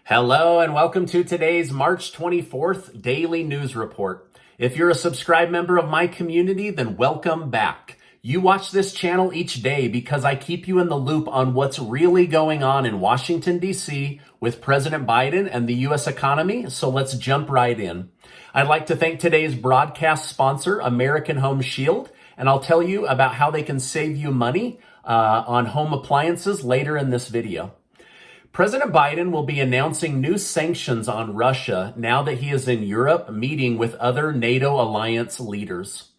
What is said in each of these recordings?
Hello and welcome to today's March 24th Daily News Report. If you're a subscribed member of my community, then welcome back. You watch this channel each day because I keep you in the loop on what's really going on in Washington, D.C. with President Biden and the U.S. economy, so let's jump right in. I'd like to thank today's broadcast sponsor, American Home Shield, and I'll tell you about how they can save you money on home appliances later in this video. President Biden will be announcing new sanctions on Russia now that he is in Europe meeting with other NATO alliance leaders.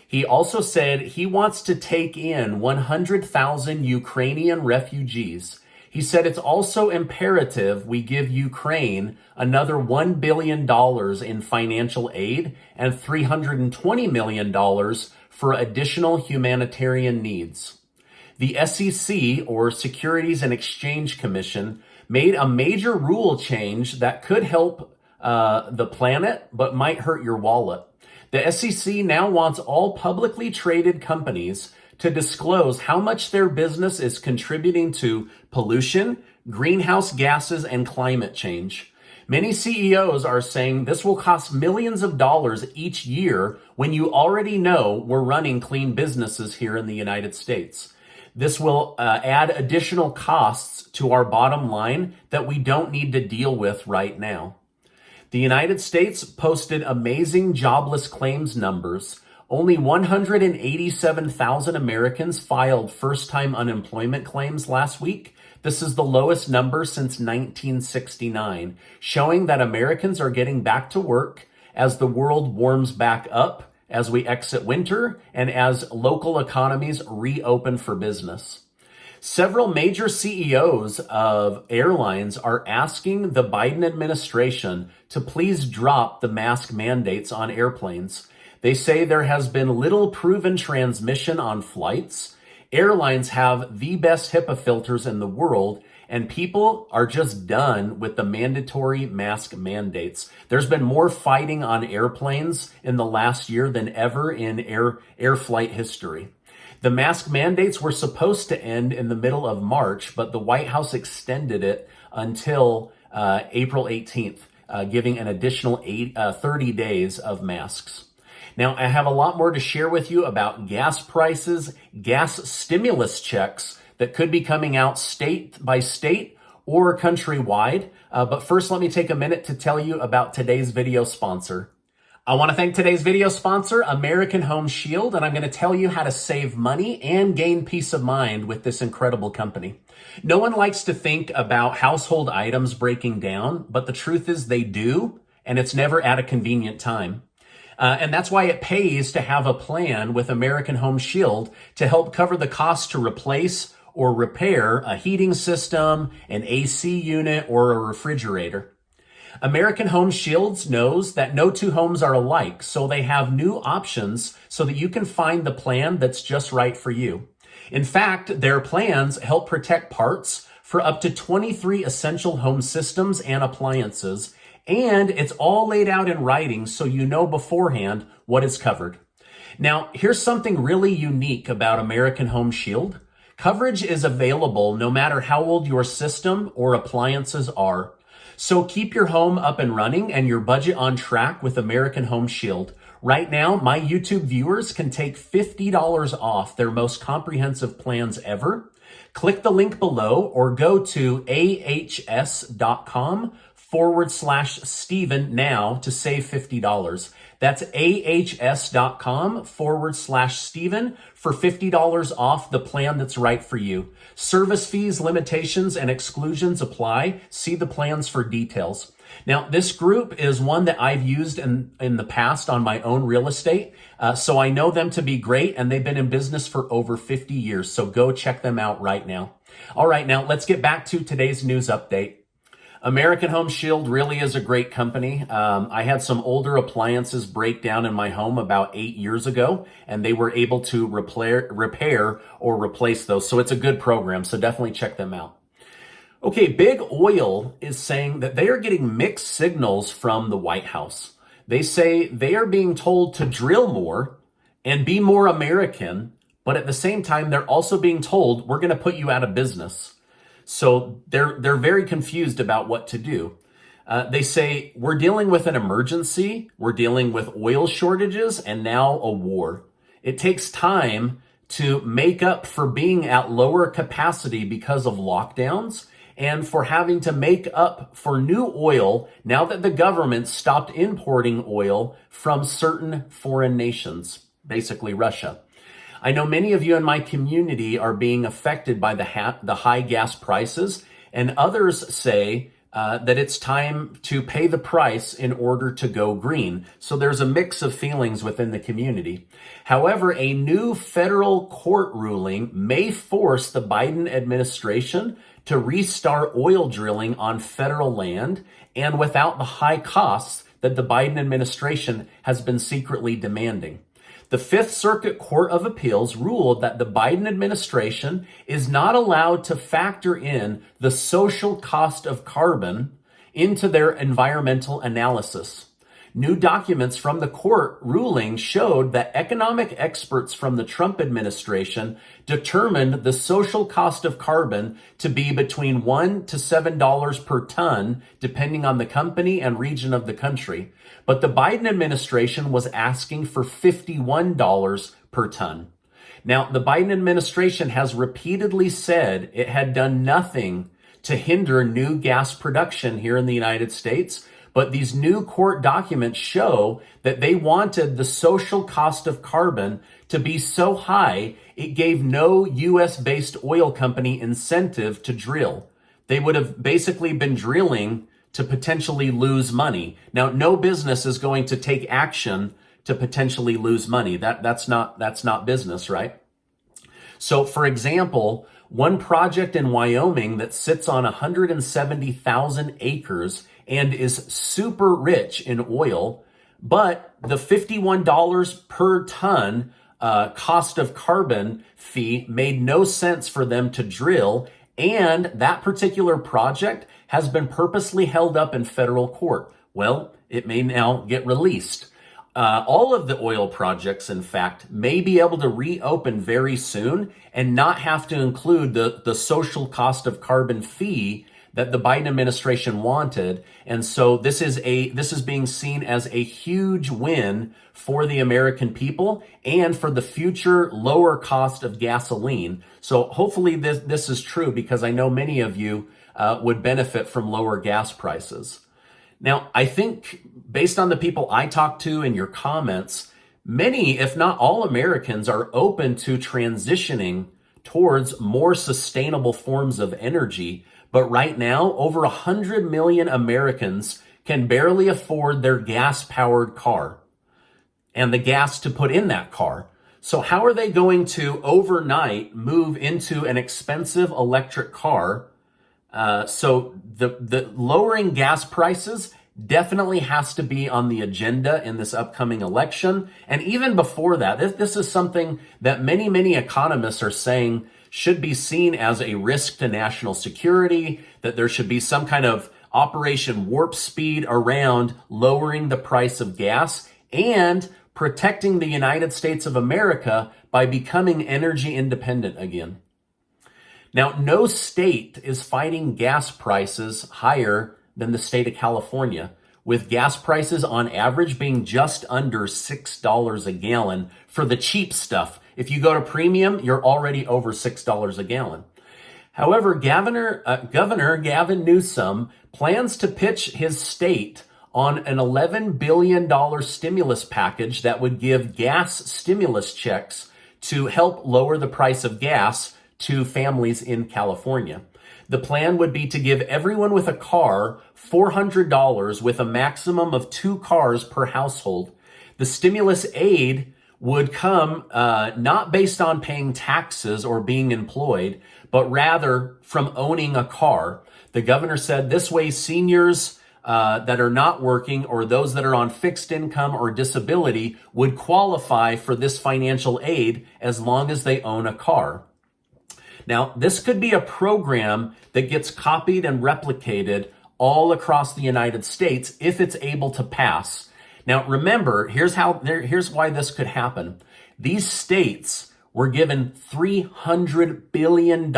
He also said he wants to take in 100,000 Ukrainian refugees. He said it's also imperative we give Ukraine another $1 billion in financial aid and $320 million for additional humanitarian needs. The SEC, or Securities and Exchange Commission, made a major rule change that could help the planet, but might hurt your wallet. The SEC now wants all publicly traded companies to disclose how much their business is contributing to pollution, greenhouse gases, and climate change. Many CEOs are saying this will cost millions of dollars each year when you already know we're running clean businesses here in the United States. This will add additional costs to our bottom line that we don't need to deal with right now. The United States posted amazing jobless claims numbers. Only 187,000 Americans filed first-time unemployment claims last week. This is the lowest number since 1969, showing that Americans are getting back to work as the world warms back up, as we exit winter, and as local economies reopen for business. Several major CEOs of airlines are asking the Biden administration to please drop the mask mandates on airplanes. They say there has been little proven transmission on flights. Airlines have the best HIPAA filters in the world, and people are just done with the mandatory mask mandates. There's been more fighting on airplanes in the last year than ever in air flight history. The mask mandates were supposed to end in the middle of March, but the White House extended it until April 18th, giving an additional 30 days of masks. Now, I have a lot more to share with you about gas prices, gas stimulus checks that could be coming out state by state or countrywide. But first, let me take a minute to tell you about today's video sponsor. I want to thank today's video sponsor, American Home Shield, and I'm going to tell you how to save money and gain peace of mind with this incredible company. No one likes to think about household items breaking down, but the truth is they do, and it's never at a convenient time. And that's why it pays to have a plan with American Home Shield to help cover the cost to replace or repair a heating system, an AC unit, or a refrigerator. American Home Shields knows that no two homes are alike, so they have new options so that you can find the plan that's just right for you. In fact, their plans help protect parts for up to 23 essential home systems and appliances, and it's all laid out in writing so you know beforehand what is covered. Now, here's something really unique about American Home Shield. Coverage is available no matter how old your system or appliances are. So keep your home up and running and your budget on track with American Home Shield. Right now, my YouTube viewers can take $50 off their most comprehensive plans ever. Click the link below or go to ahs.com/Stephen now to save $50. That's ahs.com/Stephen for $50 off the plan that's right for you. Service fees, limitations, and exclusions apply. See the plans for details. Now, this group is one that I've used in the past on my own real estate, so I know them to be great, and they've been in business for over 50 years, so go check them out right now. All right, now let's get back to today's news update. American Home Shield really is a great company. I had some older appliances break down in my home about 8 years ago, and they were able to repair or replace those. So it's a good program, so definitely check them out. Okay, Big Oil is saying that they are getting mixed signals from the White House. They say they are being told to drill more and be more American, but at the same time, they're also being told we're going to put you out of business. So they're very confused about what to do. They say, we're dealing with an emergency, we're dealing with oil shortages, and now a war. It takes time to make up for being at lower capacity because of lockdowns and for having to make up for new oil now that the government stopped importing oil from certain foreign nations, basically Russia. I know many of you in my community are being affected by the high gas prices, and others say that it's time to pay the price in order to go green. So there's a mix of feelings within the community. However, a new federal court ruling may force the Biden administration to restart oil drilling on federal land and without the high costs that the Biden administration has been secretly demanding. The Fifth Circuit Court of Appeals ruled that the Biden administration is not allowed to factor in the social cost of carbon into their environmental analysis. New documents from the court ruling showed that economic experts from the Trump administration determined the social cost of carbon to be between $1 to $7 per ton, depending on the company and region of the country. But the Biden administration was asking for $51 per ton. Now, the Biden administration has repeatedly said it had done nothing to hinder new gas production here in the United States. But these new court documents show that they wanted the social cost of carbon to be so high, it gave no U.S.-based oil company incentive to drill. They would have basically been drilling to potentially lose money. Now, no business is going to take action to potentially lose money. That's not business, right? So, for example, one project in Wyoming that sits on 170,000 acres and is super rich in oil, but the $51 per ton cost of carbon fee made no sense for them to drill, and that particular project has been purposely held up in federal court. Well, it may now get released. All of the oil projects, in fact, may be able to reopen very soon and not have to include the social cost of carbon fee that the Biden administration wanted. And so this is being seen as a huge win for the American people and for the future lower cost of gasoline. So hopefully this is true, because I know many of you would benefit from lower gas prices. Now, I think based on the people I talk to and your comments, many, if not all Americans, are open to transitioning towards more sustainable forms of energy. But right now, over 100 million Americans can barely afford their gas-powered car and the gas to put in that car. So how are they going to overnight move into an expensive electric car? So the lowering gas prices definitely has to be on the agenda in this upcoming election. And even before that, this is something that many economists are saying should be seen as a risk to national security, that there should be some kind of Operation Warp Speed around lowering the price of gas and protecting the United States of America by becoming energy independent again. Now, no state is fighting gas prices higher than the state of California, with gas prices on average being just under $6 a gallon for the cheap stuff. If you go to premium, you're already over $6 a gallon. However, Governor Gavin Newsom plans to pitch his state on an $11 billion stimulus package that would give gas stimulus checks to help lower the price of gas to families in California. The plan would be to give everyone with a car $400 with a maximum of 2 cars per household. The stimulus aid would come not based on paying taxes or being employed, but rather from owning a car. The governor said this way seniors that are not working or those that are on fixed income or disability would qualify for this financial aid as long as they own a car. Now, this could be a program that gets copied and replicated all across the United States if it's able to pass. Now, remember, here's why this could happen. These states were given $300 billion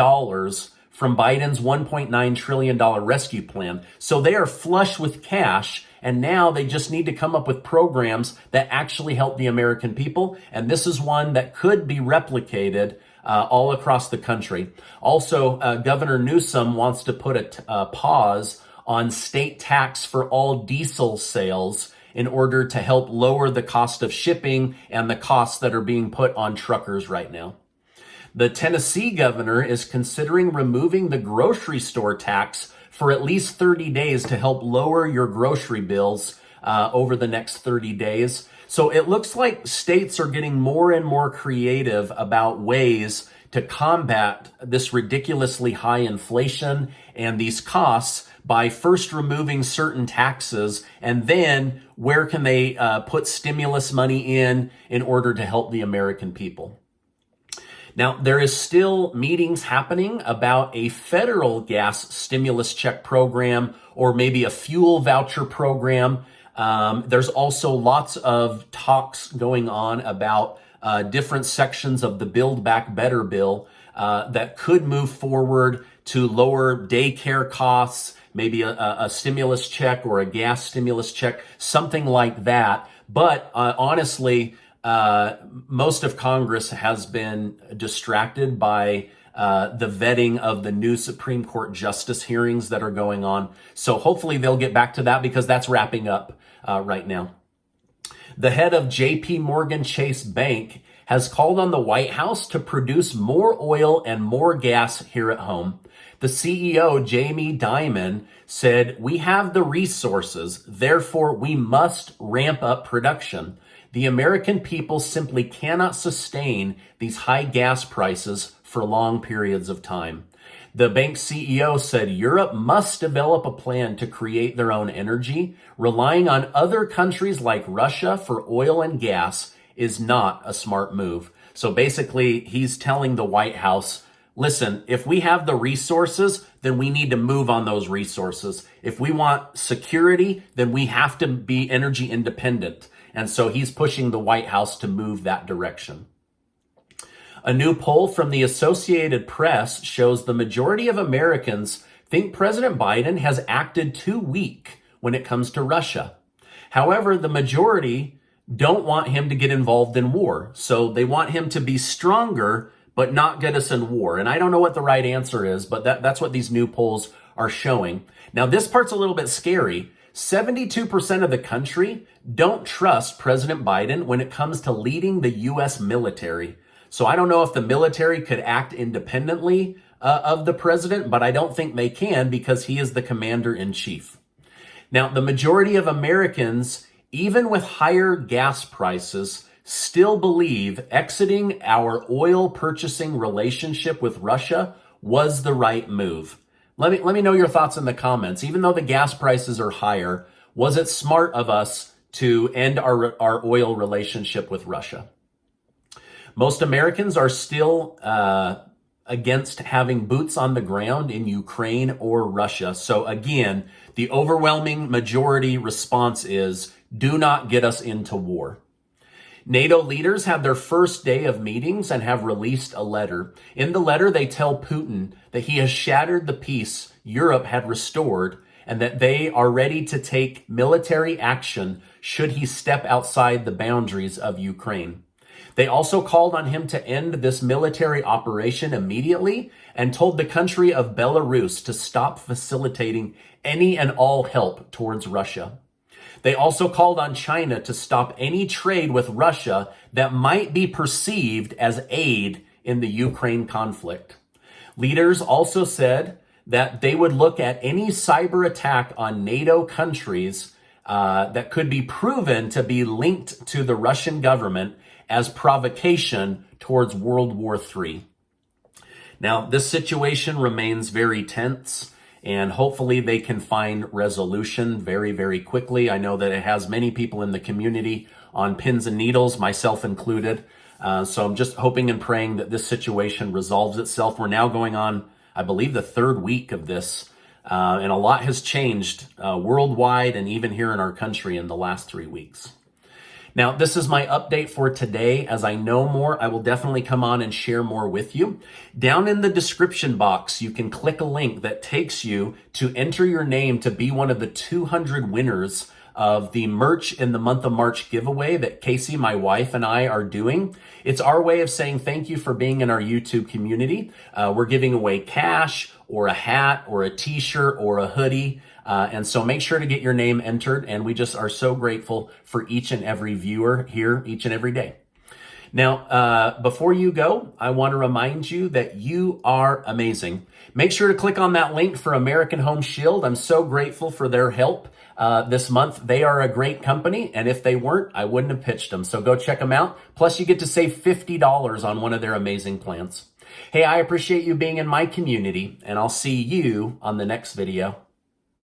from Biden's $1.9 trillion rescue plan. So they are flush with cash, and now they just need to come up with programs that actually help the American people. And this is one that could be replicated all across the country. Also, Governor Newsom wants to put a pause on state tax for all diesel sales in order to help lower the cost of shipping and the costs that are being put on truckers right now. The Tennessee governor is considering removing the grocery store tax for at least 30 days to help lower your grocery bills over the next 30 days. So it looks like states are getting more and more creative about ways to combat this ridiculously high inflation and these costs by first removing certain taxes, and then where can they put stimulus money in order to help the American people. Now, there is still meetings happening about a federal gas stimulus check program or maybe a fuel voucher program. There's also lots of talks going on about different sections of the Build Back Better bill that could move forward to lower daycare costs, maybe a stimulus check or a gas stimulus check, something like that. But honestly, most of Congress has been distracted by the vetting of the new Supreme Court justice hearings that are going on. So hopefully they'll get back to that because that's wrapping up right now. The head of JP Morgan Chase Bank has called on the White House to produce more oil and more gas here at home. The CEO, Jamie Dimon, said, "We have the resources, therefore we must ramp up production. The American people simply cannot sustain these high gas prices for long periods of time." The bank CEO said Europe must develop a plan to create their own energy. Relying on other countries like Russia for oil and gas is not a smart move. So basically, he's telling the White House, listen, if we have the resources, then we need to move on those resources. If we want security, then we have to be energy independent. And so he's pushing the White House to move that direction. A new poll from the Associated Press shows the majority of Americans think President Biden has acted too weak when it comes to Russia. However, the majority don't want him to get involved in war. So they want him to be stronger, but not get us in war. And I don't know what the right answer is, but that's what these new polls are showing. Now, this part's a little bit scary. 72% of the country don't trust President Biden when it comes to leading the U.S. military. So I don't know if the military could act independently of the president, but I don't think they can because he is the commander in chief. Now, the majority of Americans, even with higher gas prices, still believe exiting our oil purchasing relationship with Russia was the right move. Let me know your thoughts in the comments. Even though the gas prices are higher, was it smart of us to end our oil relationship with Russia? Most Americans are still against having boots on the ground in Ukraine or Russia. So again, the overwhelming majority response is do not get us into war. NATO leaders had their first day of meetings and have released a letter. In the letter, they tell Putin that he has shattered the peace Europe had restored and that they are ready to take military action should he step outside the boundaries of Ukraine. They also called on him to end this military operation immediately and told the country of Belarus to stop facilitating any and all help towards Russia. They also called on China to stop any trade with Russia that might be perceived as aid in the Ukraine conflict. Leaders also said that they would look at any cyber attack on NATO countries that could be proven to be linked to the Russian government as provocation towards World War III. Now, this situation remains very tense, and hopefully they can find resolution very, very quickly. I know that it has many people in the community on pins and needles, myself included. So I'm just hoping and praying that this situation resolves itself. We're now going on, I believe, the third week of this, and a lot has changed worldwide and even here in our country in the last 3 weeks. Now, this is my update for today. As I know more, I will definitely come on and share more with you. Down in the description box, you can click a link that takes you to enter your name to be one of the 200 winners of the merch in the month of March giveaway that Casey, my wife, and I are doing. It's our way of saying thank you for being in our YouTube community. We're giving away cash or a hat or a t-shirt or a hoodie. And so make sure to get your name entered. And we just are so grateful for each and every viewer here each and every day. Now, before you go, I want to remind you that you are amazing. Make sure to click on that link for American Home Shield. I'm so grateful for their help this month. They are a great company, and if they weren't, I wouldn't have pitched them. So go check them out. Plus, you get to save $50 on one of their amazing plans. Hey, I appreciate you being in my community, and I'll see you on the next video.